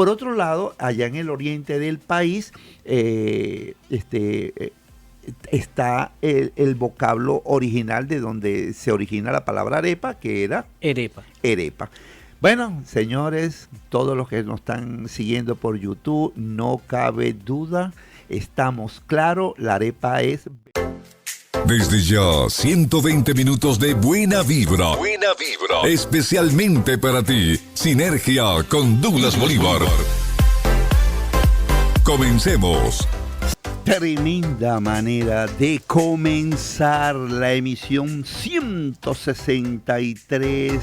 Por otro lado, allá en el oriente del país está el vocablo original de donde se origina la palabra arepa, que era Arepa. arepa. Bueno, señores, todos los que nos están siguiendo por YouTube, no cabe duda, estamos claros, la arepa es... Desde ya, 120 minutos de buena vibra. Buena vibra. Especialmente para ti, Sinergia con Douglas Bolívar. Comencemos. Tremenda manera de comenzar la emisión 163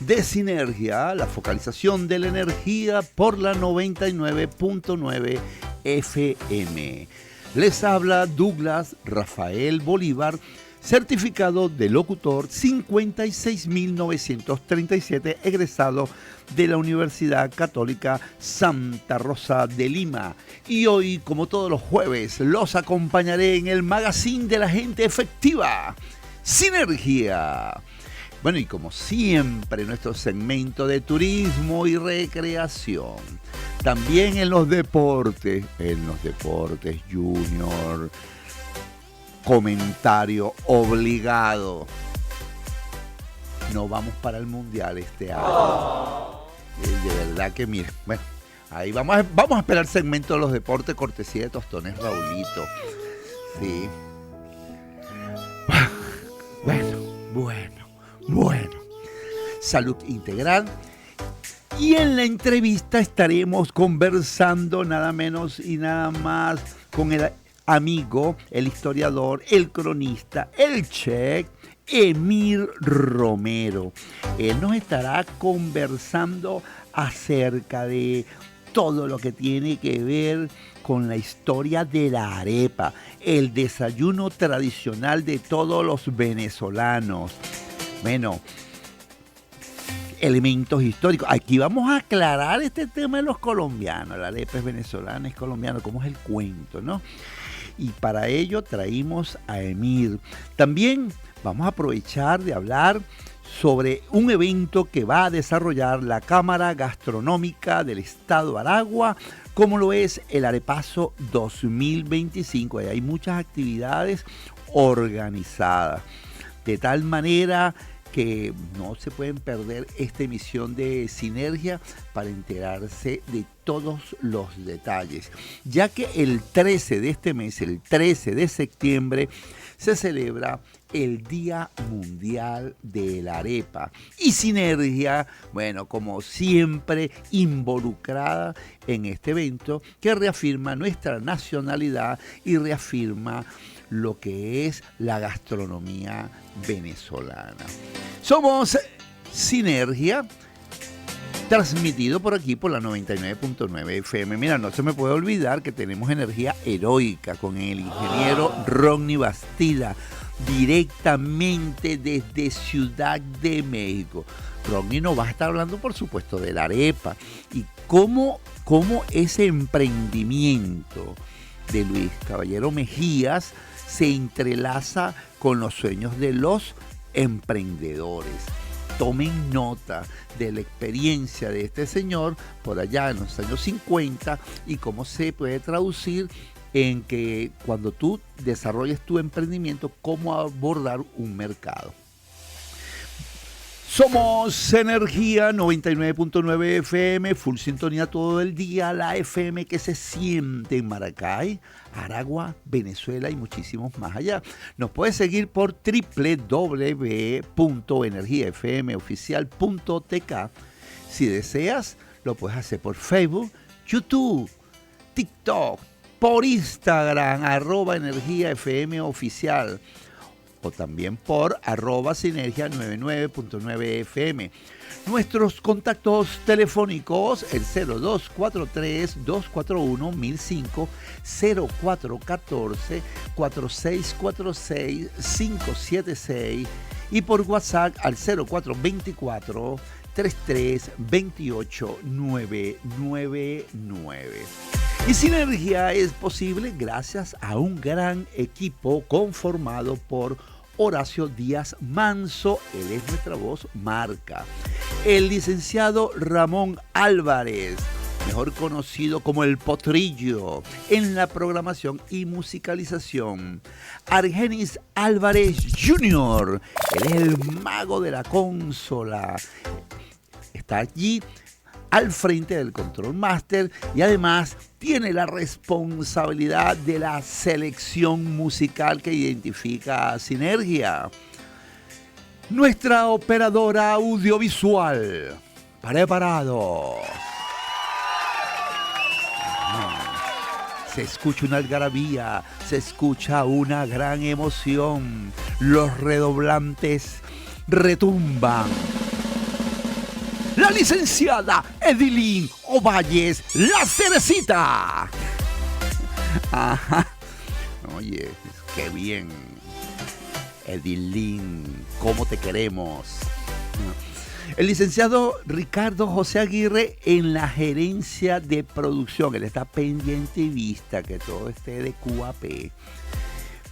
de Sinergia, la focalización de la energía por la 99.9 FM. Les habla Douglas Rafael Bolívar, certificado de locutor 56.937, egresado de la Universidad Católica Santa Rosa de Lima. Y hoy, como todos los jueves, los acompañaré en el magazine de la gente efectiva, Sinergia. Bueno, y como siempre, nuestro segmento de turismo y recreación. También en los deportes Junior, comentario obligado. No vamos para el Mundial este año. De verdad que miren, bueno, ahí vamos a esperar el segmento de los deportes, cortesía de Tostones Raulito. Sí. Bueno. Salud integral. Y en la entrevista estaremos conversando nada menos y nada más con el amigo, el historiador, el cronista, el chef, Emir Romero. Él nos estará conversando acerca de todo lo que tiene que ver con la historia de la arepa, el desayuno tradicional de todos los venezolanos. Bueno, elementos históricos. Aquí vamos a aclarar este tema de los colombianos. La arepa es venezolana, es colombiana, ¿cómo es el cuento, no? Y para ello traímos a Emir. También vamos a aprovechar de hablar sobre un evento que va a desarrollar la Cámara Gastronómica del Estado Aragua, como lo es el Arepazo 2025. Hay muchas actividades organizadas, de tal manera que no se pueden perder esta emisión de Sinergia para enterarse de todos los detalles, ya que el 13 de este mes, el 13 de septiembre, se celebra el Día Mundial de la Arepa. Y Sinergia, bueno, como siempre, involucrada en este evento que reafirma nuestra nacionalidad y reafirma lo que es la gastronomía venezolana. Somos Sinergia, transmitido por aquí por la 99.9 FM. Mira, no se me puede olvidar que tenemos energía heroica con el ingeniero Ronnie Bastida, directamente desde Ciudad de México. Ronnie nos va a estar hablando, por supuesto, de la arepa y cómo ese emprendimiento de Luis Caballero Mejías se entrelaza con los sueños de los emprendedores. Tomen nota de la experiencia de este señor por allá en los años 50 y cómo se puede traducir en que cuando tú desarrolles tu emprendimiento, cómo abordar un mercado. Somos Energía 99.9 FM, full sintonía todo el día, la FM que se siente en Maracay, Aragua, Venezuela y muchísimos más allá. Nos puedes seguir por www.energiafmoficial.tk. Si deseas, lo puedes hacer por Facebook, YouTube, TikTok, por Instagram, @energiafmoficial. O también por @sinergia 99.9 FM. Nuestros contactos telefónicos, el 0243-241-1005, 0414-4646-576 y por WhatsApp al 0424-3328-999. Y Sinergia es posible gracias a un gran equipo conformado por Horacio Díaz Manso, él es nuestra voz marca. El licenciado Ramón Álvarez, mejor conocido como el Potrillo, en la programación y musicalización. Argenis Álvarez Jr., él es el mago de la consola. Está allí al frente del Control Master y además tiene la responsabilidad de la selección musical que identifica a Sinergia. Nuestra operadora audiovisual, preparado. Se escucha una algarabía, se escucha una gran emoción. Los redoblantes retumban. La licenciada Edilín Ovalles, la cerecita. Ajá. Oye, qué bien. Edilín, ¿cómo te queremos? El licenciado Ricardo José Aguirre en la gerencia de producción. Él está pendiente y vista que todo esté de QAP.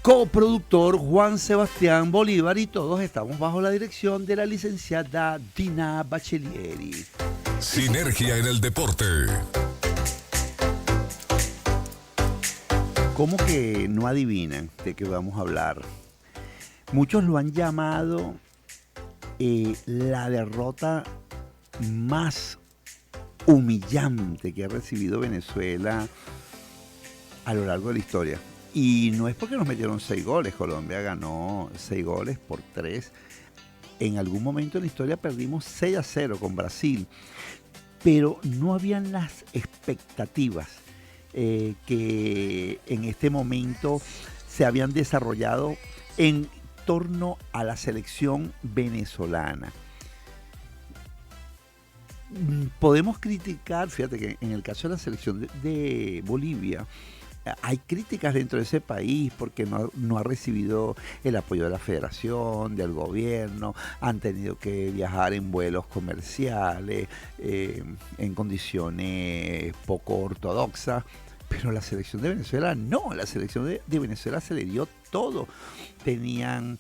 Coproductor Juan Sebastián Bolívar y todos estamos bajo la dirección de la licenciada Dina Bachelieri. Sinergia en el deporte. ¿Cómo que no adivinan de qué vamos a hablar? Muchos lo han llamado la derrota más humillante que ha recibido Venezuela a lo largo de la historia. Y no es porque nos metieron 6 goles. Colombia ganó 6 goles por 3. En algún momento en la historia perdimos 6-0 con Brasil. Pero no habían las expectativas que en este momento se habían desarrollado en torno a la selección venezolana. Podemos criticar, fíjate que en el caso de la selección de Bolivia, hay críticas dentro de ese país porque no ha recibido el apoyo de la federación, del gobierno, han tenido que viajar en vuelos comerciales, en condiciones poco ortodoxas. Pero la selección de Venezuela no, la selección de Venezuela se le dio todo. Tenían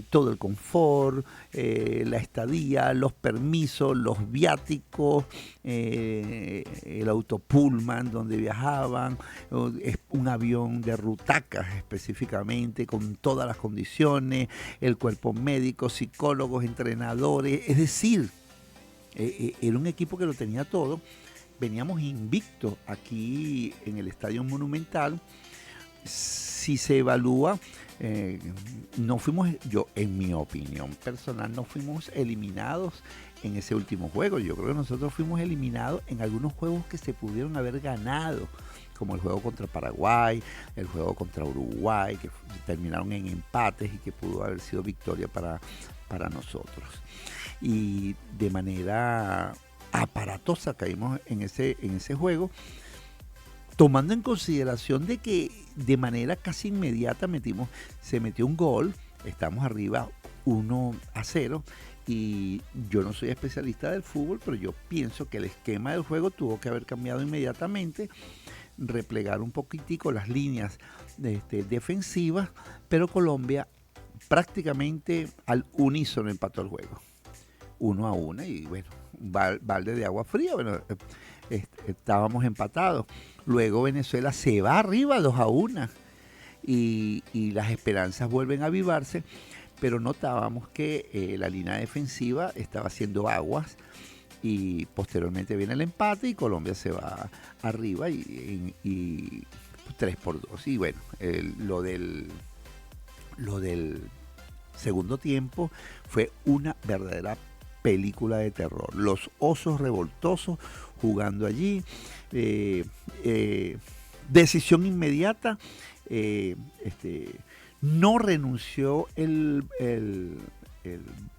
todo el confort, la estadía, los permisos, los viáticos, el autopullman donde viajaban, un avión de Rutacas específicamente, con todas las condiciones, el cuerpo médico, psicólogos, entrenadores, es decir, era un equipo que lo tenía todo. Veníamos invictos aquí en el Estadio Monumental. Si se evalúa, no fuimos, yo en mi opinión personal, no fuimos eliminados en ese último juego. Yo creo que nosotros fuimos eliminados en algunos juegos que se pudieron haber ganado, como el juego contra Paraguay, el juego contra Uruguay, que terminaron en empates y que pudo haber sido victoria para nosotros. Y de manera aparatosa caímos en ese juego, tomando en consideración de que de manera casi inmediata se metió un gol, estamos arriba 1-0, y yo no soy especialista del fútbol, pero yo pienso que el esquema del juego tuvo que haber cambiado inmediatamente, replegar un poquitico las líneas defensivas, pero Colombia prácticamente al unísono empató el juego, 1-1, y bueno, un balde de agua fría. Bueno, estábamos empatados. Luego Venezuela se va arriba 2-1 y las esperanzas vuelven a avivarse, pero notábamos que la línea defensiva estaba haciendo aguas y posteriormente viene el empate y Colombia se va arriba y 3-2. Y bueno, lo del segundo tiempo fue una verdadera película de terror. Los osos revoltosos jugando allí. Decisión inmediata. No renunció el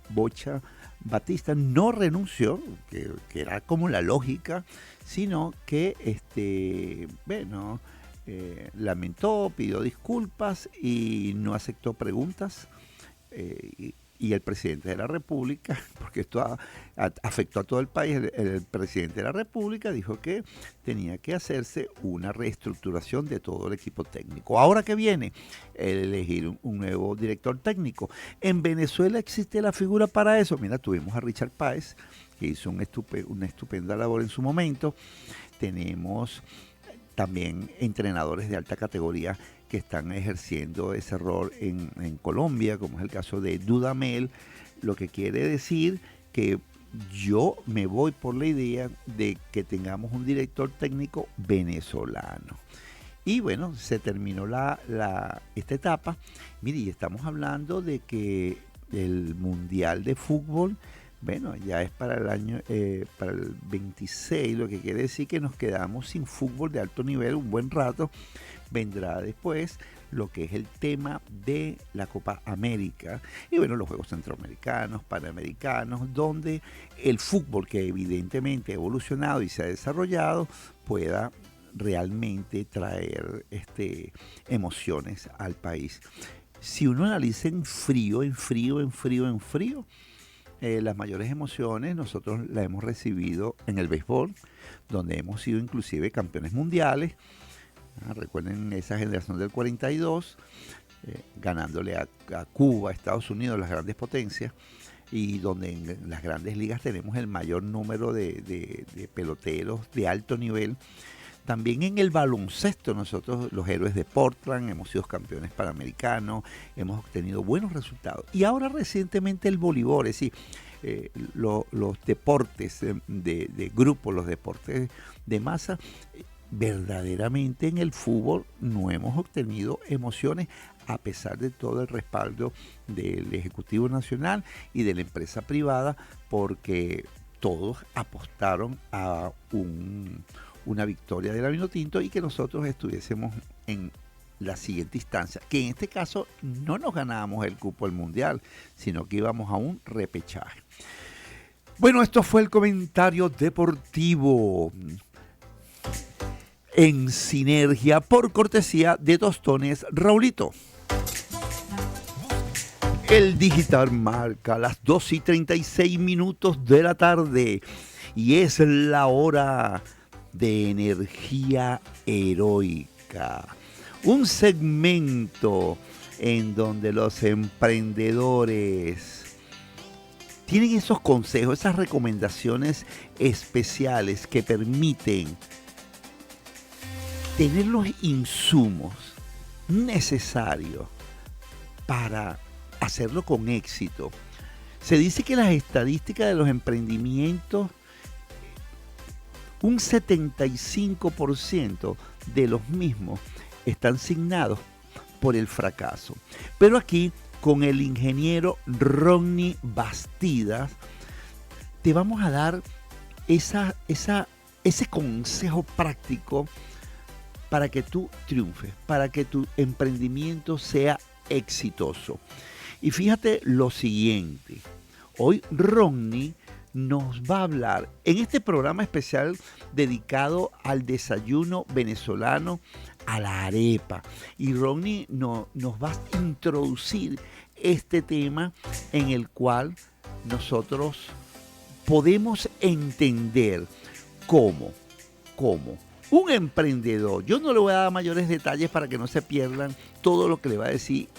Bocha Batista, no renunció, que era como la lógica, sino que lamentó, pidió disculpas y no aceptó preguntas. Y el presidente de la República, porque esto afectó a todo el país, el presidente de la República dijo que tenía que hacerse una reestructuración de todo el equipo técnico. Ahora que viene, elegir un nuevo director técnico. En Venezuela existe la figura para eso. Mira, tuvimos a Richard Páez que hizo una estupenda labor en su momento. Tenemos también entrenadores de alta categoría que están ejerciendo ese rol en Colombia, como es el caso de Dudamel, lo que quiere decir que yo me voy por la idea de que tengamos un director técnico venezolano. Y bueno, se terminó esta etapa. Mire, y estamos hablando de que el Mundial de Fútbol, bueno, ya es para para el 26, lo que quiere decir que nos quedamos sin fútbol de alto nivel un buen rato. Vendrá después lo que es el tema de la Copa América y bueno, los Juegos Centroamericanos, Panamericanos, donde el fútbol, que evidentemente ha evolucionado y se ha desarrollado, pueda realmente traer emociones al país. Si uno analiza en frío, las mayores emociones nosotros las hemos recibido en el béisbol, donde hemos sido inclusive campeones mundiales. Recuerden esa generación del 42, ganándole a Cuba, a Estados Unidos, las grandes potencias, y donde en las grandes ligas tenemos el mayor número de peloteros de alto nivel. También en el baloncesto, nosotros, los héroes de Portland, hemos sido campeones panamericanos, hemos obtenido buenos resultados. Y ahora recientemente el voleibol, es decir, los deportes de grupo, los deportes de masa, verdaderamente en el fútbol no hemos obtenido emociones a pesar de todo el respaldo del Ejecutivo Nacional y de la empresa privada, porque todos apostaron a una victoria de la Vinotinto y que nosotros estuviésemos en la siguiente instancia, que en este caso no nos ganábamos el cupo al Mundial, sino que íbamos a un repechaje. Bueno, esto fue el comentario deportivo en Sinergia por cortesía de Tostones Raulito. El digital marca las 2:36 de la tarde y es la hora de Energía Heroica, un segmento en donde los emprendedores tienen esos consejos, esas recomendaciones especiales que permiten tener los insumos necesarios para hacerlo con éxito. Se dice que las estadísticas de los emprendimientos, un 75% de los mismos están signados por el fracaso. Pero aquí, con el ingeniero Ronnie Bastidas, te vamos a dar ese consejo práctico para que tú triunfes, para que tu emprendimiento sea exitoso. Y fíjate lo siguiente, hoy Ronnie nos va a hablar en este programa especial dedicado al desayuno venezolano, a la arepa. Y Ronnie nos va a introducir este tema en el cual nosotros podemos entender cómo un emprendedor, yo no le voy a dar mayores detalles para que no se pierdan todo lo que le va a decir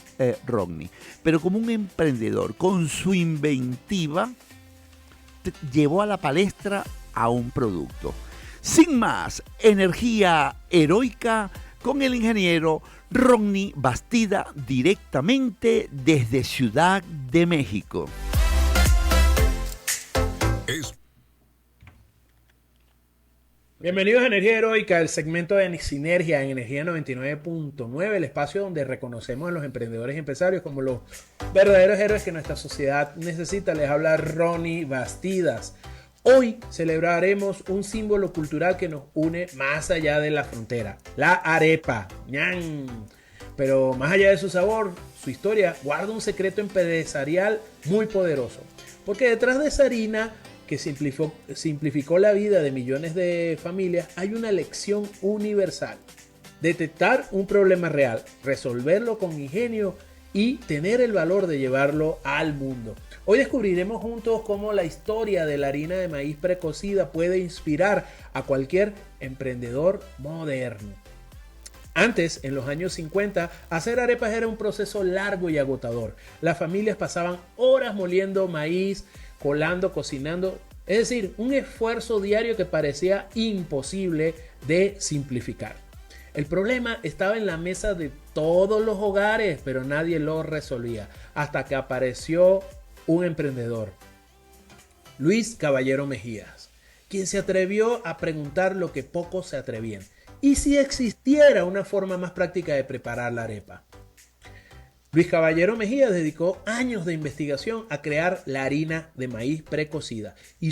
Ronnie, pero como un emprendedor con su inventiva llevó a la palestra a un producto. Sin más, Energía Heroica con el ingeniero Ronnie Bastida, directamente desde Ciudad de México. Bienvenidos a Energía Heroica, el segmento de Sinergia en Energía 99.9, el espacio donde reconocemos a los emprendedores y empresarios como los verdaderos héroes que nuestra sociedad necesita. Les habla Ronnie Bastidas. Hoy celebraremos un símbolo cultural que nos une más allá de la frontera, la arepa. ¡Ñan! Pero más allá de su sabor, su historia guarda un secreto empresarial muy poderoso. Porque detrás de esa harina que simplificó la vida de millones de familias, hay una lección universal: detectar un problema real, resolverlo con ingenio y tener el valor de llevarlo al mundo. Hoy descubriremos juntos cómo la historia de la harina de maíz precocida puede inspirar a cualquier emprendedor moderno. Antes, en los años 50, hacer arepas era un proceso largo y agotador. Las familias pasaban horas moliendo maíz, colando, cocinando, Es decir, un esfuerzo diario que parecía imposible de simplificar. El problema estaba en la mesa de todos los hogares, pero nadie lo resolvía, hasta que apareció un emprendedor, Luis Caballero Mejías, quien se atrevió a preguntar lo que pocos se atrevían: ¿y si existiera una forma más práctica de preparar la arepa? Luis Caballero Mejías dedicó años de investigación a crear la harina de maíz precocida y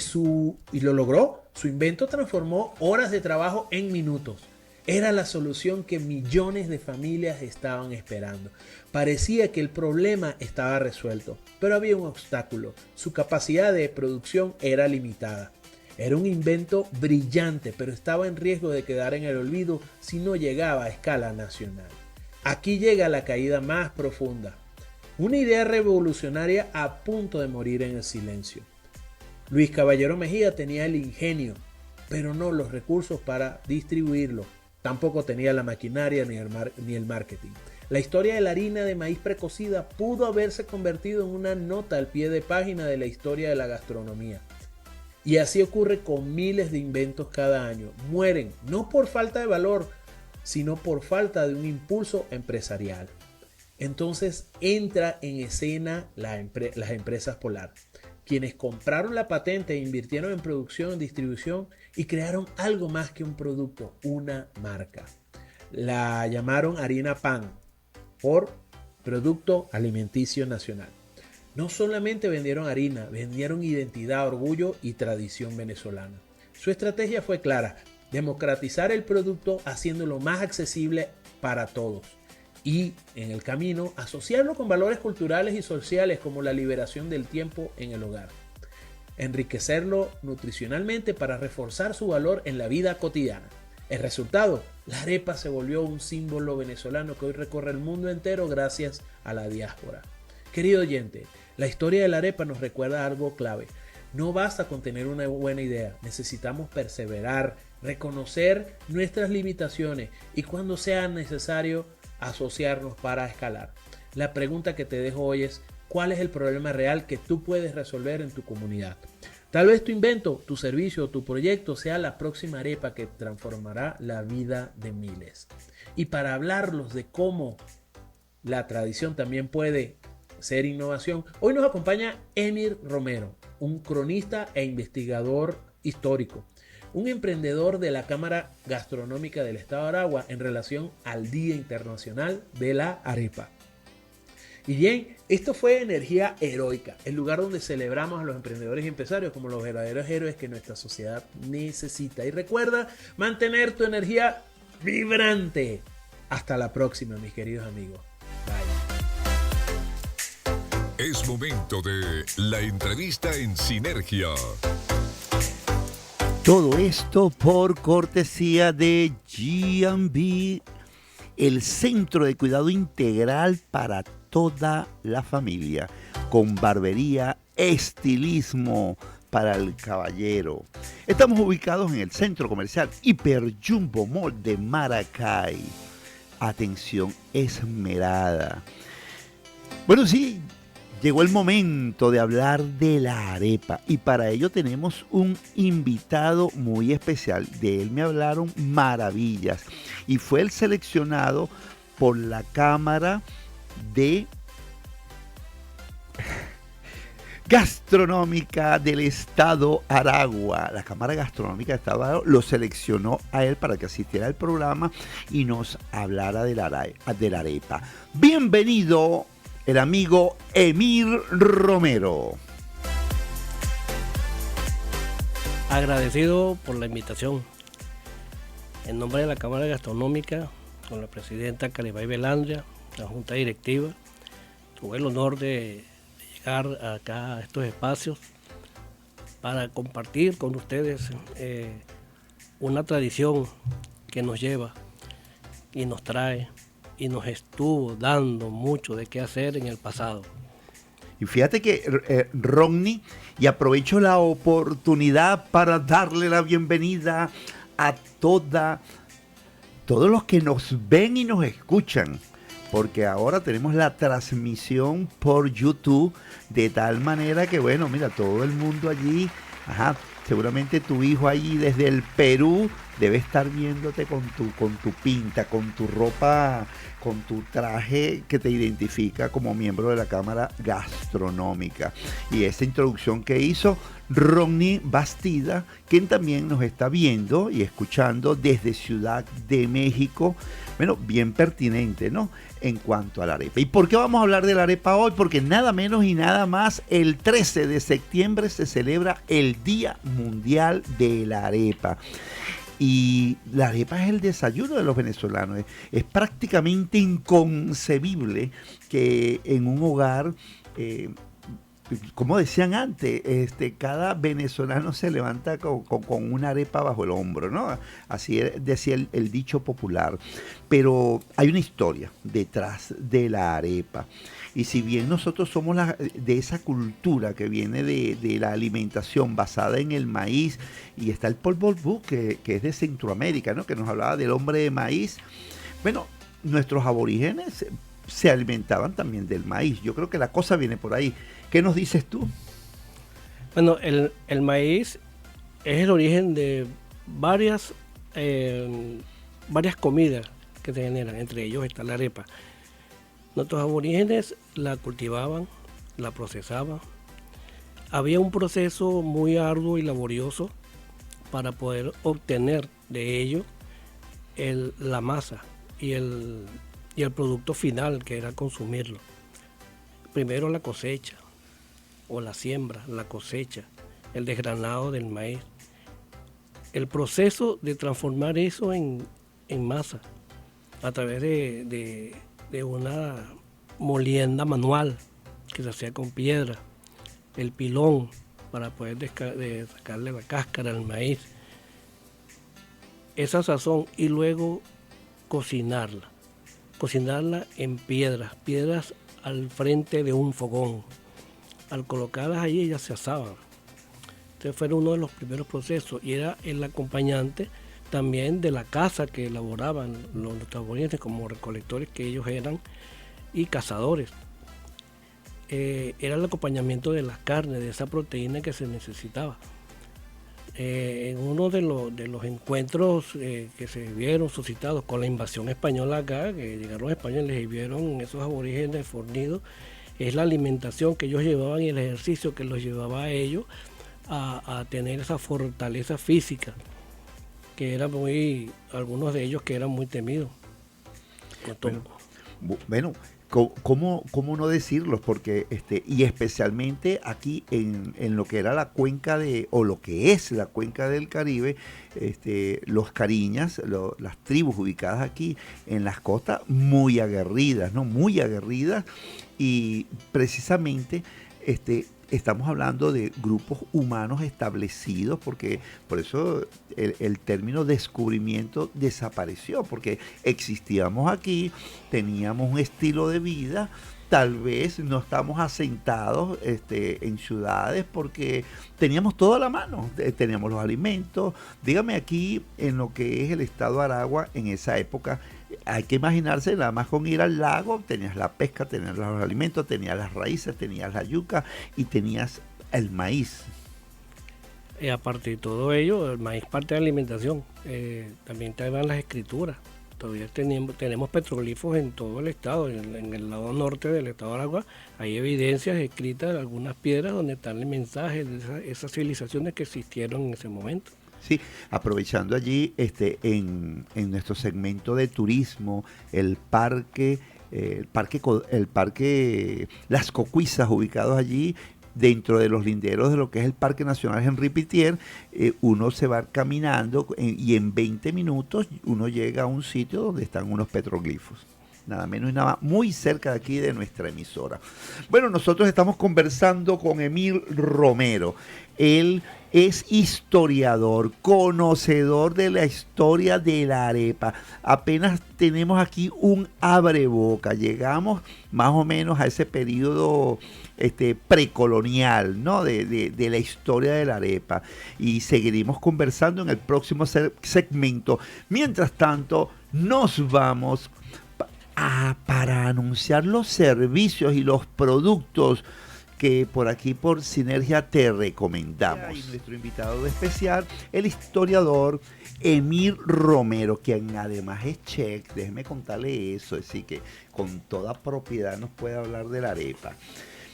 lo logró. Su invento transformó horas de trabajo en minutos. Era la solución que millones de familias estaban esperando. Parecía que el problema estaba resuelto, pero había un obstáculo: su capacidad de producción era limitada. Era un invento brillante, pero estaba en riesgo de quedar en el olvido si no llegaba a escala nacional. Aquí llega la caída más profunda. Una idea revolucionaria a punto de morir en el silencio. Luis Caballero Mejía tenía el ingenio, pero no los recursos para distribuirlo. Tampoco tenía la maquinaria ni el marketing. La historia de la harina de maíz precocida pudo haberse convertido en una nota al pie de página de la historia de la gastronomía. Y así ocurre con miles de inventos cada año. Mueren no por falta de valor, sino por falta de un impulso empresarial. Entonces entra en escena las empresas Polar, quienes compraron la patente e invirtieron en producción y distribución y crearon algo más que un producto, una marca. La llamaron Harina Pan por Producto Alimenticio Nacional. No solamente vendieron harina, vendieron identidad, orgullo y tradición venezolana. Su estrategia fue clara: democratizar el producto haciéndolo más accesible para todos y, en el camino, asociarlo con valores culturales y sociales como la liberación del tiempo en el hogar. Enriquecerlo nutricionalmente para reforzar su valor en la vida cotidiana. El resultado: la arepa se volvió un símbolo venezolano que hoy recorre el mundo entero gracias a la diáspora. Querido oyente, la historia de la arepa nos recuerda algo clave. No basta con tener una buena idea, necesitamos perseverar, reconocer nuestras limitaciones y, cuando sea necesario, asociarnos para escalar. La pregunta que te dejo hoy es: ¿cuál es el problema real que tú puedes resolver en tu comunidad? Tal vez tu invento, tu servicio o tu proyecto sea la próxima arepa que transformará la vida de miles. Y para hablarlos de cómo la tradición también puede ser innovación, hoy nos acompaña Emir Romero, un cronista e investigador histórico, un emprendedor de la Cámara Gastronómica del Estado de Aragua en relación al Día Internacional de la Arepa. Y bien, esto fue Energía Heroica, el lugar donde celebramos a los emprendedores y empresarios como los verdaderos héroes que nuestra sociedad necesita. Y recuerda mantener tu energía vibrante. Hasta la próxima, mis queridos amigos. Es momento de la entrevista en Sinergia. Todo esto por cortesía de G&B, el centro de cuidado integral para toda la familia, con barbería, estilismo para el caballero. Estamos ubicados en el centro comercial Hiper Jumbo Mall de Maracay. Atención esmerada. Bueno, sí, llegó el momento de hablar de la arepa y para ello tenemos un invitado muy especial. De él me hablaron maravillas y fue el seleccionado por la Cámara de Gastronómica del Estado Aragua. La Cámara Gastronómica del Estado Aragua lo seleccionó a él para que asistiera al programa y nos hablara de la arepa. Bienvenido el amigo Emir Romero. Agradecido por la invitación. En nombre de la Cámara Gastronómica, con la presidenta Caribay Belandria, la Junta Directiva, tuve el honor de llegar acá a estos espacios para compartir con ustedes una tradición que nos lleva y nos trae y nos estuvo dando mucho de qué hacer en el pasado. Y fíjate que Rodney, y aprovecho la oportunidad para darle la bienvenida a todos los que nos ven y nos escuchan, porque ahora tenemos la transmisión por YouTube, de tal manera que, bueno, mira, todo el mundo allí Ajá, seguramente tu hijo ahí desde el Perú debe estar viéndote con tu pinta, con tu ropa, con tu traje que te identifica como miembro de la Cámara Gastronómica. Y esa introducción que hizo Ronnie Bastida, quien también nos está viendo y escuchando desde Ciudad de México. Bueno, bien pertinente, ¿no? En cuanto a la arepa. ¿Y por qué vamos a hablar de la arepa hoy? Porque nada menos y nada más, el 13 de septiembre se celebra el Día Mundial de la Arepa. Y la arepa es el desayuno de los venezolanos. Es prácticamente inconcebible que en un hogar, como decían antes, cada venezolano se levanta con una arepa bajo el hombro, ¿no? Así decía el dicho popular. Pero hay una historia detrás de la arepa. Y si bien nosotros somos de esa cultura que viene de la alimentación basada en el maíz, y está el Paul Vuh, que es de Centroamérica, ¿no? Que nos hablaba del hombre de maíz. Bueno, nuestros aborígenes se alimentaban también del maíz. Yo creo que la cosa viene por ahí. ¿Qué nos dices tú? Bueno, el maíz es el origen de varias comidas que se generan, entre ellos está la arepa. Nuestros aborígenes la cultivaban, la procesaban. Había un proceso muy arduo y laborioso para poder obtener de ello la masa y el producto final, que era consumirlo. Primero la cosecha, o la siembra, la cosecha, el desgranado del maíz. El proceso de transformar eso en masa a través de una molienda manual que se hacía con piedra, el pilón para poder sacarle la cáscara al maíz, esa sazón, y luego cocinarla en piedras al frente de un fogón. Al colocarlas ahí, ellas se asaban. Este fue uno de los primeros procesos y era el acompañante también de la caza que elaboraban los aborígenes como recolectores que ellos eran y cazadores. Era el acompañamiento de las carnes, de esa proteína que se necesitaba. En uno de los encuentros que se vieron suscitados con la invasión española acá, que llegaron los españoles y vieron esos aborígenes fornidos, es la alimentación que ellos llevaban y el ejercicio que los llevaba a ellos a tener esa fortaleza física, que era algunos de ellos que eran muy temidos. Bueno, ¿cómo no decirlo? Porque y especialmente aquí en lo que era la cuenca o lo que es la cuenca del Caribe, los cariñas, las tribus ubicadas aquí en las costas, muy aguerridas, ¿no? Muy aguerridas, y precisamente estamos hablando de grupos humanos establecidos, porque por eso el término descubrimiento desapareció, porque existíamos aquí, teníamos un estilo de vida, tal vez no estamos asentados en ciudades porque teníamos todo a la mano, teníamos los alimentos. Dígame, aquí en lo que es el estado de Aragua en esa época, hay que imaginarse, nada más con ir al lago, tenías la pesca, tenías los alimentos, tenías las raíces, tenías la yuca y tenías el maíz. Aparte de todo ello, el maíz parte de la alimentación. También te dan las escrituras. Todavía tenemos petroglifos en todo el estado, en el lado norte del estado de Aragua. Hay evidencias escritas de algunas piedras donde están el mensaje de esas civilizaciones que existieron en ese momento. Sí, aprovechando allí en nuestro segmento de turismo, el parque Las Cocuizas, ubicados allí dentro de los linderos de lo que es el Parque Nacional Henri Pittier, uno se va caminando y en 20 minutos uno llega a un sitio donde están unos petroglifos. Nada menos y nada más, muy cerca de aquí de nuestra emisora. Bueno, nosotros estamos conversando con Emil Romero. Él es historiador, conocedor de la historia de la arepa. Apenas tenemos aquí un abreboca. Llegamos más o menos a ese periodo precolonial, ¿no? de la historia de la arepa. Y seguiremos conversando en el próximo segmento. Mientras tanto, nos vamos para anunciar los servicios y los productos que por aquí por Sinergia te recomendamos. Y nuestro invitado de especial, el historiador Emir Romero, quien además es chef, déjeme contarle eso, así que con toda propiedad nos puede hablar de la arepa.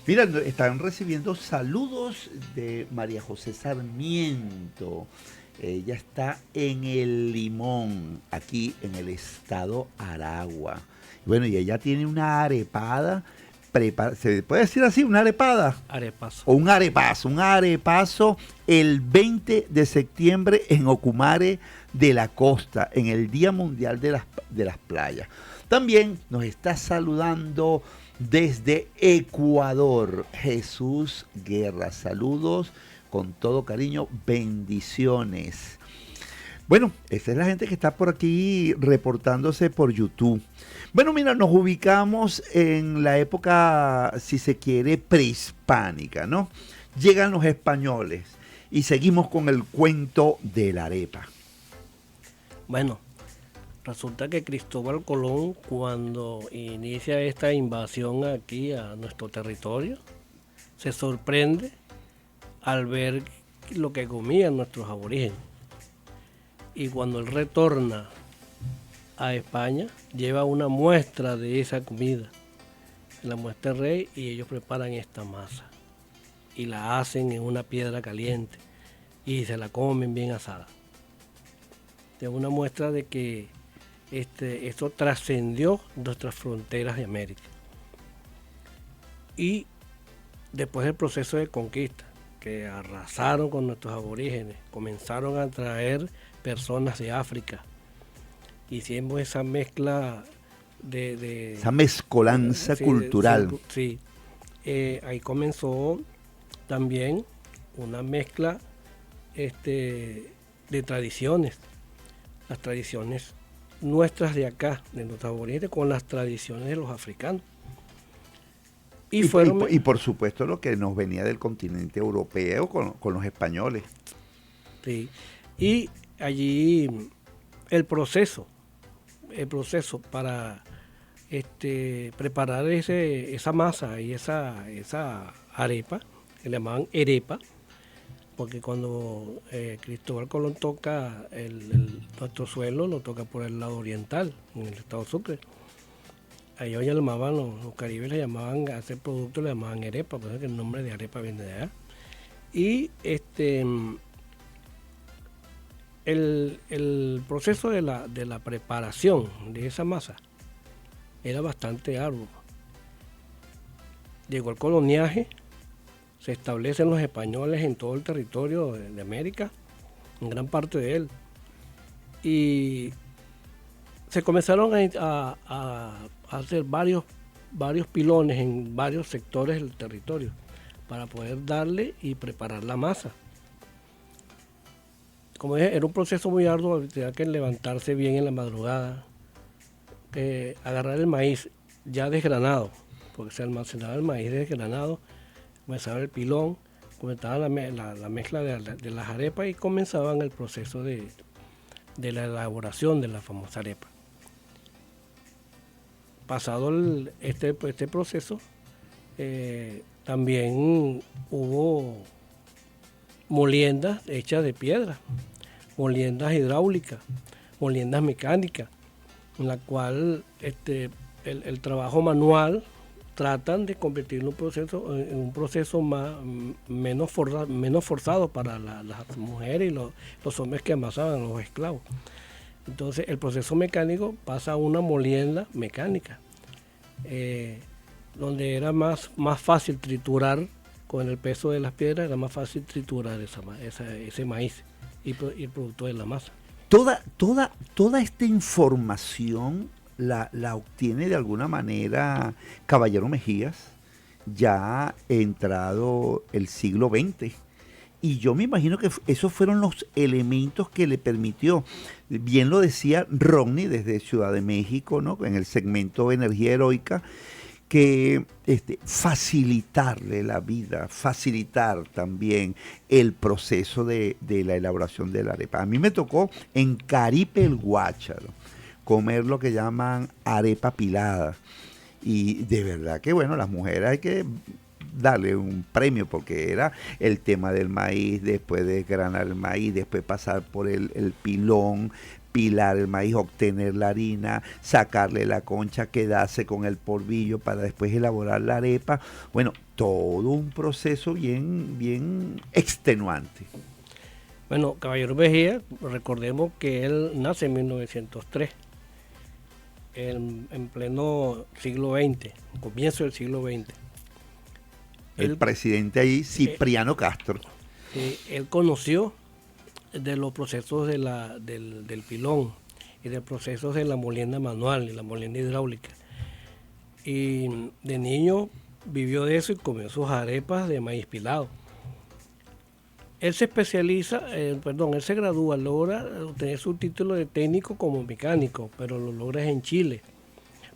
Mira, están recibiendo saludos de María José Sarmiento. Ella está en El Limón, aquí en el estado Aragua. Bueno, y ella tiene una arepada, ¿se puede decir así? ¿Una arepada? Arepazo. O un arepazo el 20 de septiembre en Ocumare de la Costa, en el Día Mundial de las Playas. También nos está saludando desde Ecuador Jesús Guerra. Saludos con todo cariño, bendiciones. Bueno, esa es la gente que está por aquí reportándose por YouTube. Bueno, mira, nos ubicamos en la época, si se quiere, prehispánica, ¿no? Llegan los españoles y seguimos con el cuento de la arepa. Bueno, resulta que Cristóbal Colón, cuando inicia esta invasión aquí a nuestro territorio, se sorprende al ver lo que comían nuestros aborígenes. Y cuando él retorna a España, lleva una muestra de esa comida, la muestra rey, y ellos preparan esta masa y la hacen en una piedra caliente y se la comen bien asada. Es una muestra de que esto trascendió nuestras fronteras de América. Y después del proceso de conquista, que arrasaron con nuestros aborígenes, comenzaron a traer personas de África. Hicimos esa mezcla de esa mezcolanza cultural. Sí, ahí comenzó también una mezcla de tradiciones. Las tradiciones nuestras de acá, de nuestros aborígenes, con las tradiciones de los africanos. Y por supuesto lo que nos venía del continente europeo con los españoles. Sí, y allí el proceso para preparar esa masa y esa arepa, que le llamaban arepa, porque cuando Cristóbal Colón toca nuestro suelo, lo toca por el lado oriental, en el estado Sucre. A ellos ya llamaban, los caribes le llamaban, a ese producto le llamaban arepa, por eso que el nombre de arepa viene de allá. Y el proceso de la preparación de esa masa era bastante arduo. Llegó el coloniaje, se establecen los españoles en todo el territorio de América, en gran parte de él, y se comenzaron a hacer varios pilones en varios sectores del territorio para poder darle y preparar la masa. Como dije, era un proceso muy arduo, tenía que levantarse bien en la madrugada, agarrar el maíz ya desgranado, porque se almacenaba el maíz desgranado, comenzaba el pilón, comenzaba la mezcla de las arepas y comenzaban el proceso de la elaboración de la famosa arepa. Pasado este proceso, también hubo moliendas hechas de piedra, moliendas hidráulicas, moliendas mecánicas, en la cual el trabajo manual tratan de convertirlo en un proceso menos forzado para las mujeres y los hombres que amasaban a los esclavos. Entonces el proceso mecánico pasa a una molienda mecánica, donde era más fácil triturar con el peso de las piedras, era más fácil triturar ese maíz y el producto de la masa. Toda esta información la obtiene de alguna manera Caballero Mejías, ya entrado el siglo XX. Y yo me imagino que esos fueron los elementos que le permitió, bien lo decía Rodney desde Ciudad de México, ¿no? En el segmento Energía Heroica, que facilitarle la vida, facilitar también el proceso de la elaboración de la arepa. A mí me tocó en Caripe el Guácharo comer lo que llaman arepa pilada. Y de verdad que bueno, las mujeres hay que darle un premio porque era el tema del maíz, después de granar el maíz, después pasar por el pilón, pilar el maíz, obtener la harina, sacarle la concha, quedarse con el polvillo para después elaborar la arepa. Bueno, todo un proceso bien extenuante. Bueno, Caballero Mejía, recordemos que él nace en 1903, en pleno siglo XX, comienzo del siglo XX. El presidente ahí, Cipriano Castro. Él conoció de los procesos del pilón y de procesos de la molienda manual y la molienda hidráulica. Y de niño vivió de eso y comió sus arepas de maíz pilado. Él se especializa, él se gradúa, logra obtener su título de técnico como mecánico, pero lo logra en Chile.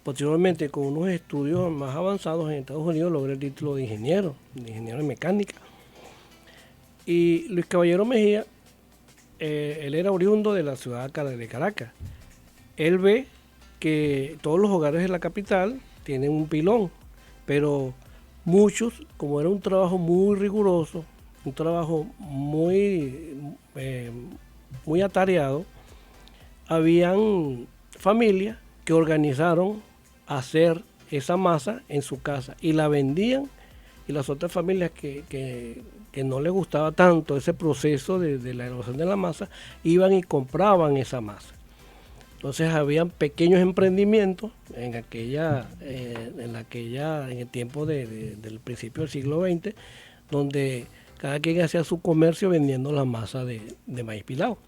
Posteriormente, con unos estudios más avanzados en Estados Unidos, logra el título de ingeniero en mecánica. Y Luis Caballero Mejía, él era oriundo de la ciudad de Caracas. Él ve que todos los hogares de la capital tienen un pilón, pero muchos, como era un trabajo muy riguroso, un trabajo muy atareado, habían familias que organizaron hacer esa masa en su casa y la vendían, y las otras familias que no les gustaba tanto ese proceso de la elaboración de la masa, iban y compraban esa masa. Entonces habían pequeños emprendimientos en el tiempo del principio del siglo XX, donde cada quien hacía su comercio vendiendo la masa de maíz pilado.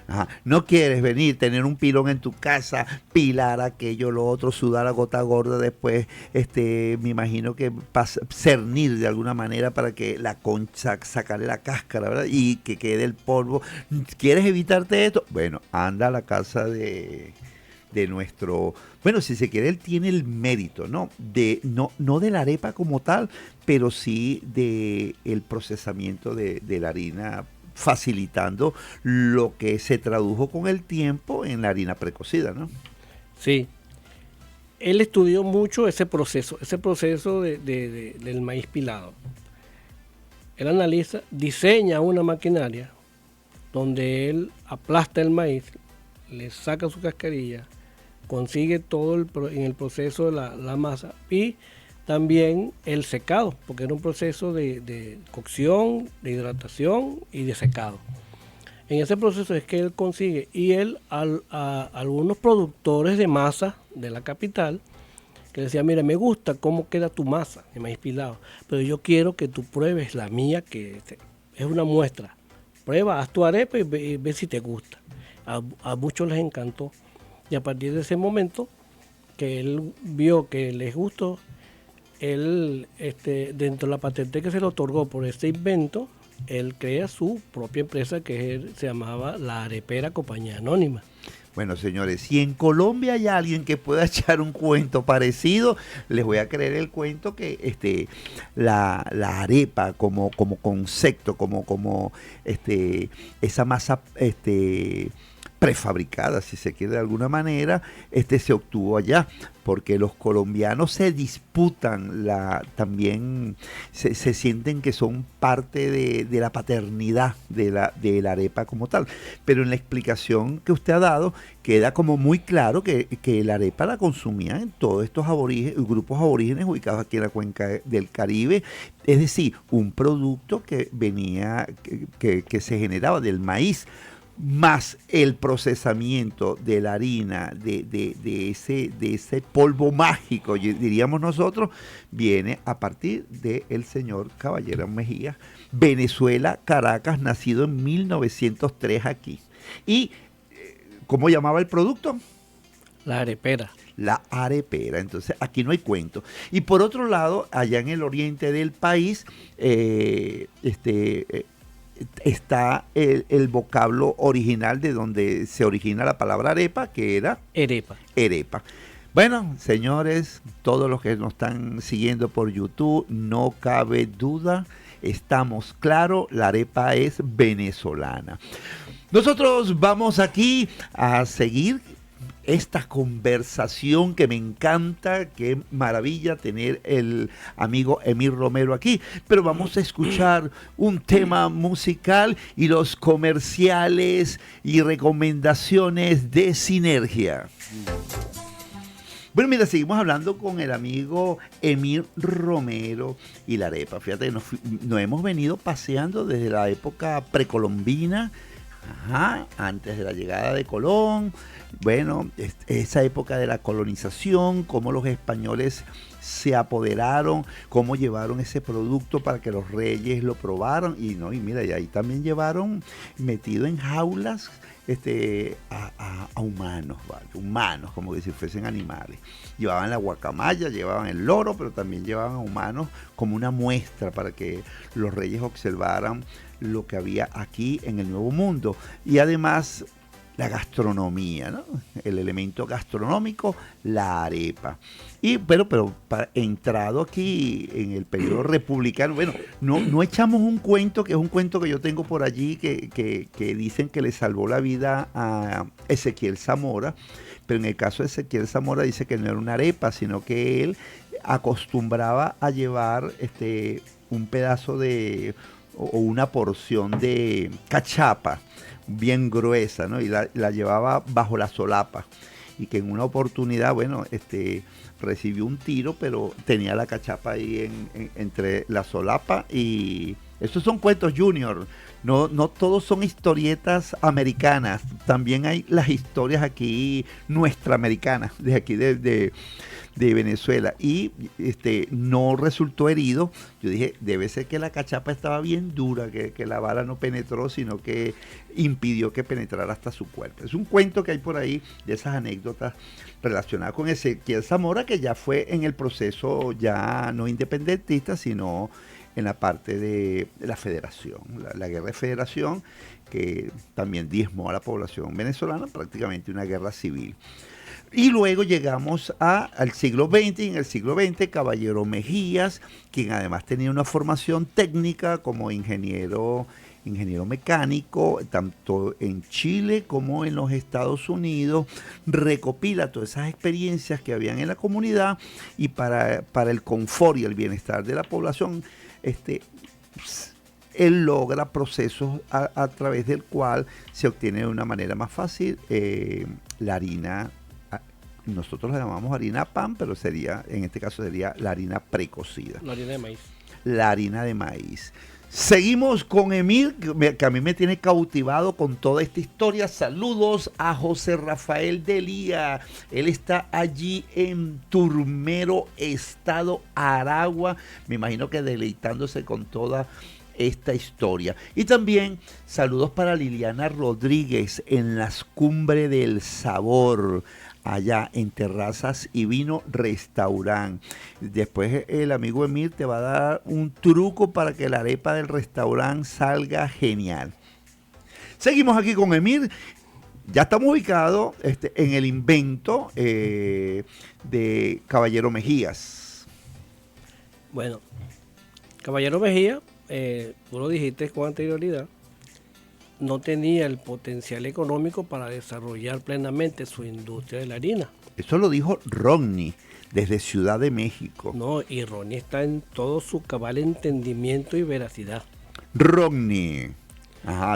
Ajá. No quieres venir, tener un pilón en tu casa, pilar aquello, lo otro, sudar a gota gorda, después me imagino que cernir de alguna manera para que la concha, sacarle la cáscara, ¿verdad? Y que quede el polvo. ¿Quieres evitarte esto? Bueno, anda a la casa de nuestro, bueno, si se quiere, él tiene el mérito, ¿no? No de la arepa como tal, pero sí de el procesamiento de la harina, facilitando lo que se tradujo con el tiempo en la harina precocida, ¿no? Sí. Él estudió mucho ese proceso del maíz pilado. Él analiza, diseña una maquinaria donde él aplasta el maíz, le saca su cascarilla, consigue todo en el proceso de la masa y también el secado, porque era un proceso de cocción, de hidratación y de secado. En ese proceso es que él consigue, y él a algunos productores de masa de la capital, que decía, mira, me gusta cómo queda tu masa de maíz pilado, pero yo quiero que tú pruebes la mía, que es una muestra. Prueba, haz tu arepa y ve si te gusta. A muchos les encantó. Y a partir de ese momento que él vio que les gustó, él, dentro de la patente que se le otorgó por este invento, él crea su propia empresa que se llamaba La Arepera Compañía Anónima. Bueno, señores, si en Colombia hay alguien que pueda echar un cuento parecido, les voy a creer el cuento que la arepa como concepto, como esa masa prefabricada, si se quiere de alguna manera, se obtuvo allá, porque los colombianos se disputan también se sienten que son parte de la paternidad de la arepa como tal. Pero en la explicación que usted ha dado, queda como muy claro que la arepa la consumían en todos estos grupos aborígenes ubicados aquí en la cuenca del Caribe. Es decir, un producto que venía, que se generaba del maíz, más el procesamiento de la harina, de ese polvo mágico, diríamos nosotros, viene a partir del señor Caballero Mejía, Venezuela, Caracas, nacido en 1903 aquí. ¿Y cómo llamaba el producto? La arepera. La arepera. Entonces aquí no hay cuento. Y por otro lado, allá en el oriente del país, está el vocablo original de donde se origina la palabra arepa, que era Erepa. Bueno, señores, todos los que nos están siguiendo por YouTube, no cabe duda, estamos claros, la arepa es venezolana. Nosotros vamos aquí a seguir esta conversación que me encanta, qué maravilla tener el amigo Emir Romero aquí. Pero vamos a escuchar un tema musical y los comerciales y recomendaciones de Sinergia. Bueno, mira, seguimos hablando con el amigo Emir Romero y la arepa. Fíjate, nos hemos venido paseando desde la época precolombina, antes de la llegada de Colón. Bueno, esa época de la colonización, cómo los españoles se apoderaron, cómo llevaron ese producto para que los reyes lo probaran. Y mira, y ahí también llevaron metido en jaulas a humanos, ¿vale? Humanos, como que si fuesen animales. Llevaban la guacamaya, llevaban el loro, pero también llevaban a humanos como una muestra para que los reyes observaran lo que había aquí en el Nuevo Mundo. Y además la gastronomía, ¿no? El elemento gastronómico, la arepa. Pero entrado aquí en el periodo republicano, bueno, no echamos un cuento, que es un cuento que yo tengo por allí, que dicen que le salvó la vida a Ezequiel Zamora, pero en el caso de Ezequiel Zamora dice que no era una arepa, sino que él acostumbraba a llevar un pedazo o una porción de cachapa bien gruesa, ¿no? Y la llevaba bajo la solapa, y que en una oportunidad, bueno, recibió un tiro, pero tenía la cachapa ahí entre la solapa. Y estos son cuentos junior, no todos son historietas americanas, también hay las historias aquí nuestraamericanas, de aquí de Venezuela. Y no resultó herido. Yo dije, debe ser que la cachapa estaba bien dura, que la bala no penetró, sino que impidió que penetrara hasta su cuerpo. Es un cuento que hay por ahí de esas anécdotas relacionadas con Ezequiel Zamora, que ya fue en el proceso ya no independentista, sino en la parte de la federación, la guerra de federación, que también diezmó a la población venezolana, prácticamente una guerra civil. Y luego llegamos al siglo XX, y en el siglo XX Caballero Mejías, quien además tenía una formación técnica como ingeniero mecánico, tanto en Chile como en los Estados Unidos, recopila todas esas experiencias que habían en la comunidad, y para el confort y el bienestar de la población, él logra procesos a través del cual se obtiene de una manera más fácil la harina. Nosotros la llamamos harina pan, pero en este caso sería la harina precocida. La harina de maíz. La harina de maíz. Seguimos con Emir, que a mí me tiene cautivado con toda esta historia. Saludos a José Rafael Delía. Él está allí en Turmero, estado Aragua. Me imagino que deleitándose con toda esta historia. Y también saludos para Liliana Rodríguez en las Cumbres del Sabor, allá en Terrazas y Vino Restaurant. Después el amigo Emir te va a dar un truco para que la arepa del restaurante salga genial. Seguimos aquí con Emir. Ya estamos ubicados en el invento de Caballero Mejías. Bueno, Caballero Mejía, tú lo dijiste con anterioridad, no tenía el potencial económico para desarrollar plenamente su industria de la harina. Eso lo dijo Rodney desde Ciudad de México. No, y Ronnie está en todo su cabal entendimiento y veracidad. Rodney,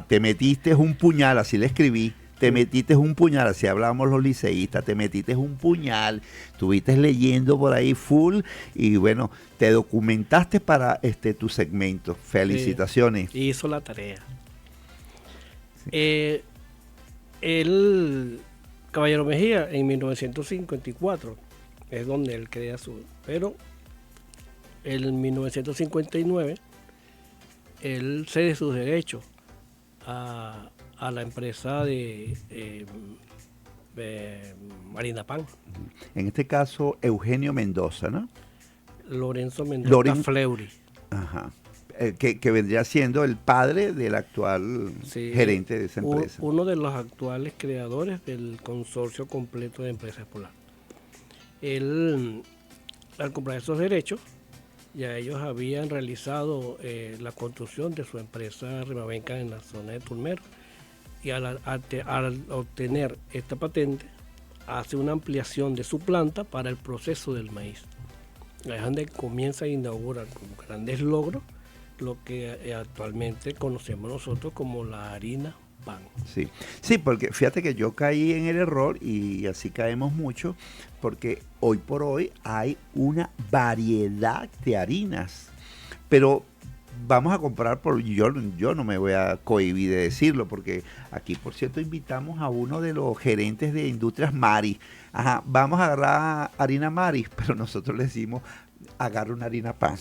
te metiste un puñal, así le escribí. Te metiste un puñal, así hablamos los liceístas, te metiste un puñal, estuviste leyendo por ahí full y bueno, te documentaste para tu segmento. Felicitaciones. Sí, hizo la tarea. El Caballero Mejía en 1954 es donde él crea pero en 1959 él cede sus derechos a la empresa de Harina Pan. En este caso Eugenio Mendoza, ¿no? Lorenzo Mendoza Fleury. Ajá. Que vendría siendo el padre del actual gerente de esa empresa. Uno de los actuales creadores del consorcio completo de empresas Polar. Él, al comprar esos derechos, ya ellos habían realizado la construcción de su empresa Rimavenca en la zona de Turmero. Y al obtener esta patente, hace una ampliación de su planta para el proceso del maíz. Ahí es donde comienza a inaugurar con grandes logros lo que actualmente conocemos nosotros como la harina pan. Sí, sí, porque fíjate que yo caí en el error y así caemos mucho, porque hoy por hoy hay una variedad de harinas, pero vamos a comprar yo no me voy a cohibir de decirlo, porque aquí, por cierto, invitamos a uno de los gerentes de Industrias Mari. Ajá, vamos a agarrar harina Mari, pero nosotros le decimos, agarra una harina pan.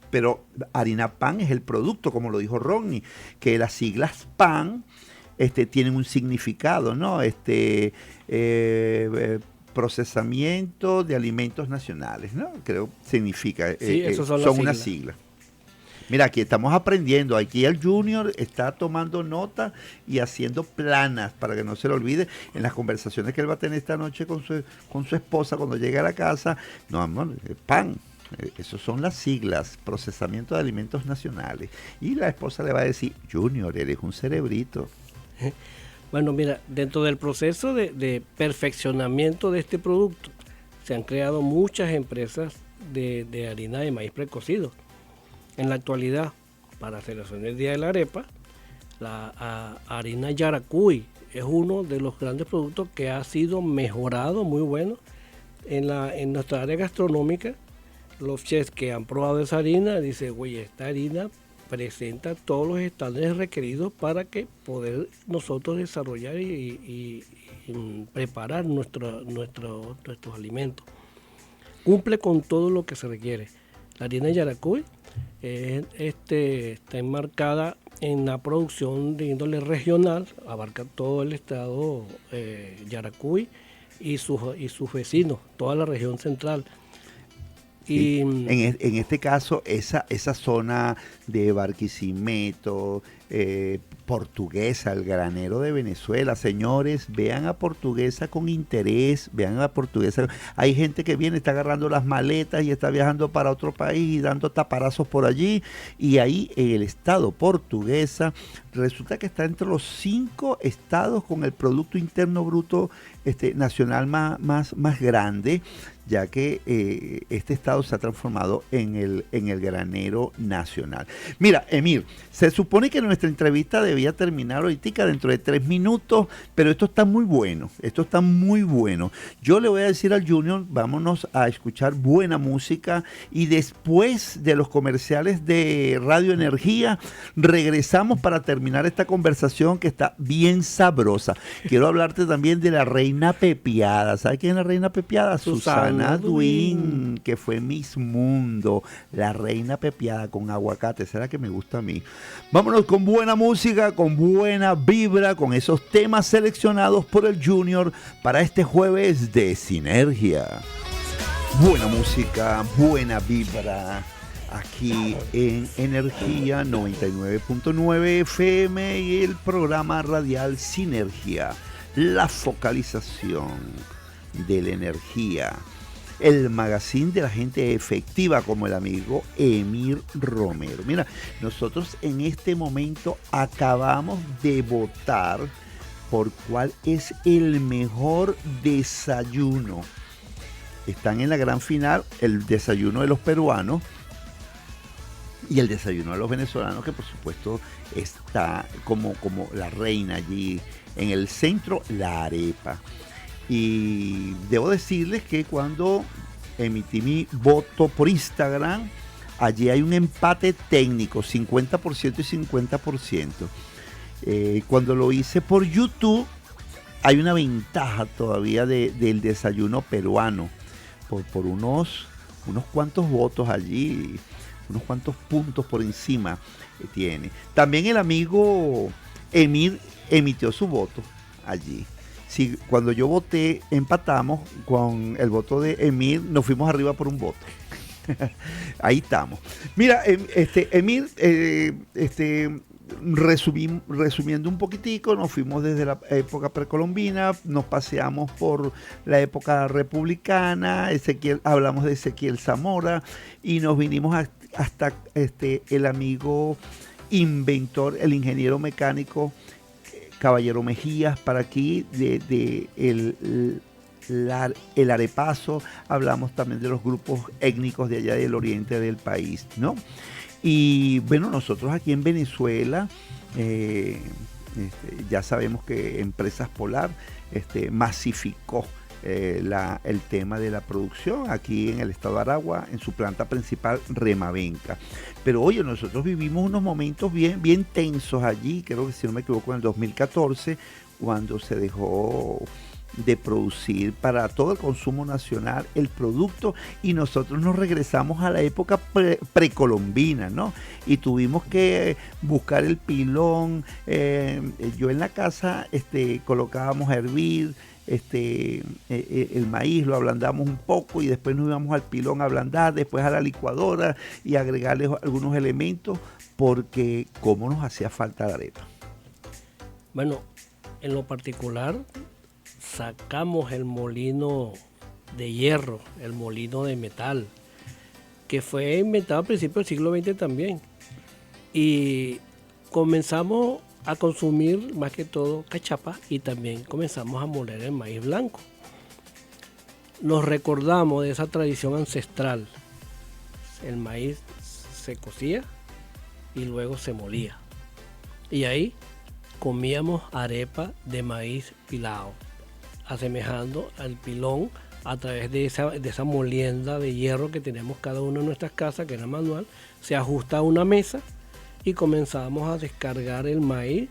Pero harina pan es el producto, como lo dijo Ronnie, que las siglas pan tienen un significado, ¿no? Procesamiento de alimentos nacionales, ¿no? Creo significa, sí, son unas siglas. Mira, aquí estamos aprendiendo, aquí el Junior está tomando nota y haciendo planas para que no se le olvide en las conversaciones que él va a tener esta noche con su esposa cuando llegue a la casa. No, amor, pan. Esas son las siglas, procesamiento de alimentos nacionales. Y la esposa le va a decir, Junior, eres un cerebrito. Bueno, mira, dentro del proceso de perfeccionamiento de este producto, se han creado muchas empresas de harina de maíz precocido. En la actualidad, para celebración el Día de la Arepa, la harina Yaracuy es uno de los grandes productos que ha sido mejorado, muy bueno. En nuestra área gastronómica, los chefs que han probado esa harina dicen, oye, esta harina presenta todos los estándares requeridos para que poder nosotros desarrollar y preparar nuestros alimentos. Cumple con todo lo que se requiere. La harina Yaracuy está enmarcada en la producción de índole regional, abarca todo el estado Yaracuy y sus vecinos, toda la región central. Y en este caso, esa zona de Barquisimeto, Portuguesa, el granero de Venezuela, señores, vean a Portuguesa con interés, vean a Portuguesa. Hay gente que viene, está agarrando las maletas y está viajando para otro país y dando taparazos por allí. Y ahí en el estado Portuguesa, resulta que está entre los 5 estados con el Producto Interno Bruto nacional más grande, ya que este estado se ha transformado en el granero nacional. Mira, Emir, se supone que nuestra entrevista debía terminar ahorita dentro de 3 minutos, pero esto está muy bueno, Yo le voy a decir al Junior, vámonos a escuchar buena música y después de los comerciales de Radio Energía, regresamos para terminar esta conversación que está bien sabrosa. Quiero hablarte también de la reina pepiada. ¿Sabes quién es la reina pepiada? Susana Duin, que fue Miss Mundo, la reina pepiada con aguacate. ¿Será que me gusta a mí? Vámonos con buena música, con buena vibra, con esos temas seleccionados por el Junior para este jueves de Sinergia. Buena música, buena vibra, aquí en Energía 99.9 FM y el programa radial Sinergia, la focalización de la energía. El magazine de la gente efectiva, como el amigo Emir Romero. Mira, nosotros en este momento acabamos de votar por cuál es el mejor desayuno. Están en la gran final el desayuno de los peruanos y el desayuno de los venezolanos, que por supuesto está como la reina allí. En el centro, la arepa. Y debo decirles que cuando emití mi voto por Instagram, allí hay un empate técnico, 50% y 50%. Cuando lo hice por YouTube, hay una ventaja todavía del desayuno peruano, por unos cuantos votos allí, unos cuantos puntos por encima tiene. También el amigo Emir emitió su voto allí. Sí, cuando yo voté, empatamos con el voto de Emir, nos fuimos arriba por un voto. Ahí estamos. Mira, Emir, resumiendo un poquitico, nos fuimos desde la época precolombina, nos paseamos por la época republicana, hablamos de Ezequiel Zamora y nos vinimos hasta el amigo inventor, el ingeniero mecánico Caballero Mejías, para aquí el arepazo, hablamos también de los grupos étnicos de allá del oriente del país, ¿no? Y bueno, nosotros aquí en Venezuela, ya sabemos que Empresas Polar masificó el tema de la producción aquí en el estado de Aragua, en su planta principal Remabenca. Pero oye, nosotros vivimos unos momentos bien tensos allí, creo que si no me equivoco en el 2014, cuando se dejó de producir para todo el consumo nacional el producto y nosotros nos regresamos a la época precolombina, ¿no? Y tuvimos que buscar el pilón. Yo en la casa colocábamos a hervir el maíz, lo ablandamos un poco y después nos íbamos al pilón a ablandar, después a la licuadora y agregarle algunos elementos, porque cómo nos hacía falta la arepa. Bueno, en lo particular sacamos el molino de hierro, el molino de metal, que fue inventado a principios del siglo XX también, y comenzamos a consumir más que todo cachapa y también comenzamos a moler el maíz blanco. Nos recordamos de esa tradición ancestral. El maíz se cocía y luego se molía. Y ahí comíamos arepa de maíz pilado, asemejando al pilón a través de esa molienda de hierro que tenemos cada uno en nuestras casas, que era manual. Se ajusta a una mesa y comenzamos a descargar el maíz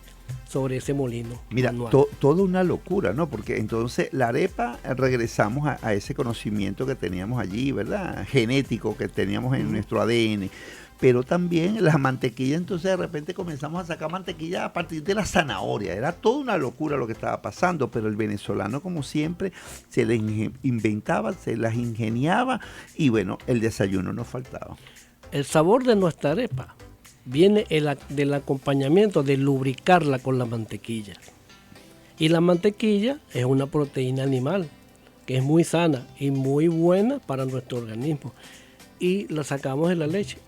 sobre ese molino. Mira, toda una locura, ¿no? Porque entonces la arepa, regresamos a ese conocimiento que teníamos allí, ¿verdad? Genético que teníamos en nuestro ADN. Pero también la mantequilla, entonces de repente comenzamos a sacar mantequilla a partir de la zanahoria. Era toda una locura lo que estaba pasando, pero el venezolano, como siempre, se les inventaba, se las ingeniaba y bueno, el desayuno no faltaba. El sabor de nuestra arepa viene del acompañamiento de lubricarla con la mantequilla. Y la mantequilla es una proteína animal que es muy sana y muy buena para nuestro organismo. Y la sacamos de la leche.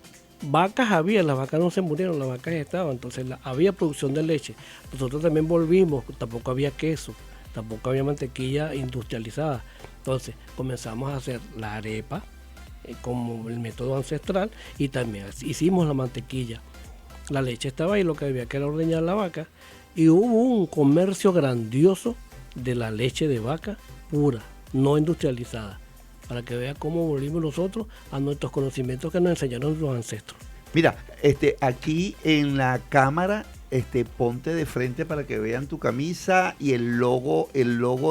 Vacas había, las vacas no se murieron, las vacas estaban, entonces había producción de leche. Nosotros también volvimos, tampoco había queso, tampoco había mantequilla industrializada. Entonces comenzamos a hacer la arepa como el método ancestral y también hicimos la mantequilla. La leche estaba ahí, lo que había que era ordeñar la vaca y hubo un comercio grandioso de la leche de vaca pura, no industrializada, para que vea cómo volvimos nosotros a nuestros conocimientos que nos enseñaron los ancestros. Mira, aquí en la cámara, ponte de frente para que vean tu camisa y el logo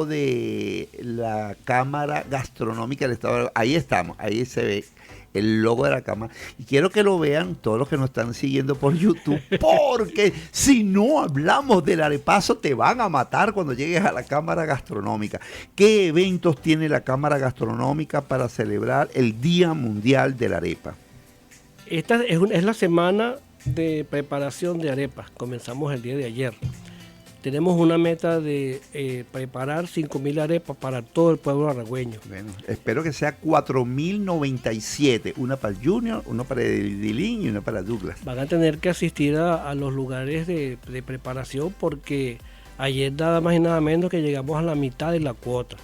de la Cámara Gastronómica del Estado. Ahí estamos, ahí se ve el logo de la cámara. Y quiero que lo vean todos los que nos están siguiendo por YouTube, porque si no hablamos del arepazo te van a matar cuando llegues a la Cámara Gastronómica. ¿Qué eventos tiene la Cámara Gastronómica para celebrar el Día Mundial de la Arepa? Esta es la semana de preparación de arepas. Comenzamos el día de ayer. Tenemos una meta de preparar 5.000 arepas para todo el pueblo aragüeño. Bueno, espero que sea 4.097, una para el Junior, una para el Dilín y una para Douglas. Van a tener que asistir a los lugares de preparación porque ayer nada más y nada menos que llegamos a la mitad de la cuota.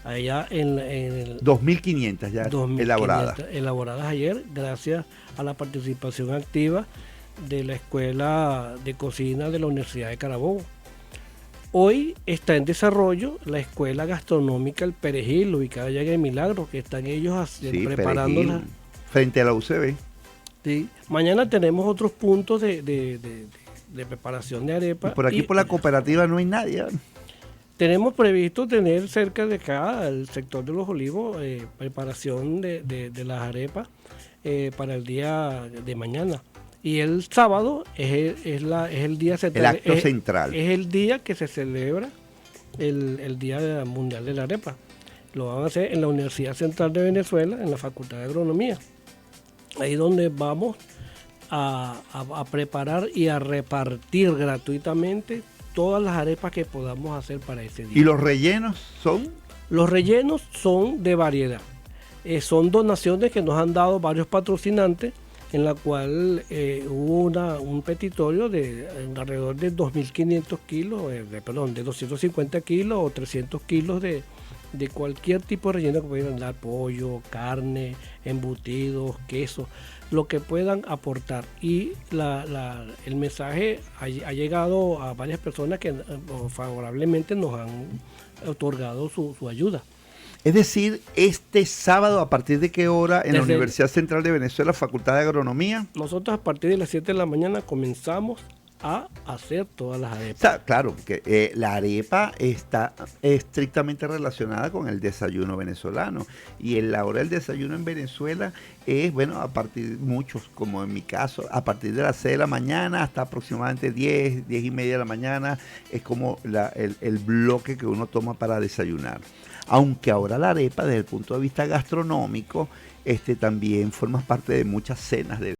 Allá en el 2.500 ya 2.500 elaboradas ayer, gracias a la participación activa de la Escuela de Cocina de la Universidad de Carabobo. Hoy está en desarrollo la Escuela Gastronómica El Perejil, ubicada allá en El Milagro, que están ellos preparándola. Frente a la UCB. Sí. Mañana tenemos otros puntos de preparación de arepa. Y por aquí por la cooperativa no hay nadie. Tenemos previsto tener cerca de acá, el sector de Los Olivos, preparación de las arepas para el día de mañana. Y el sábado es el día el acto central. Es el día que se celebra el Día Mundial de la Arepa. Lo van a hacer en la Universidad Central de Venezuela, en la Facultad de Agronomía. Ahí donde vamos a preparar y a repartir gratuitamente todas las arepas que podamos hacer para ese día. ¿Y los rellenos son? Los rellenos son de variedad. Son donaciones que nos han dado varios patrocinantes, en la cual hubo un petitorio de alrededor de 2.500 kilos, de 250 kilos o 300 kilos de de cualquier tipo de relleno que puedan dar, pollo, carne, embutidos, queso, lo que puedan aportar. Y el mensaje ha llegado a varias personas que favorablemente nos han otorgado su ayuda. Es decir, este sábado, ¿a partir de qué hora en la Desde Universidad Central de Venezuela, Facultad de Agronomía? Nosotros a partir de las 7 de la mañana comenzamos a hacer todas las O arepas. sea, claro, que la arepa está estrictamente relacionada con el desayuno venezolano. Y la hora del desayuno en Venezuela es, bueno, a partir, muchos, como en mi caso, a partir de las 6 de la mañana hasta aproximadamente 10 y media de la mañana, es como el bloque que uno toma para desayunar. Aunque ahora la arepa, desde el punto de vista gastronómico, también forma parte de muchas cenas de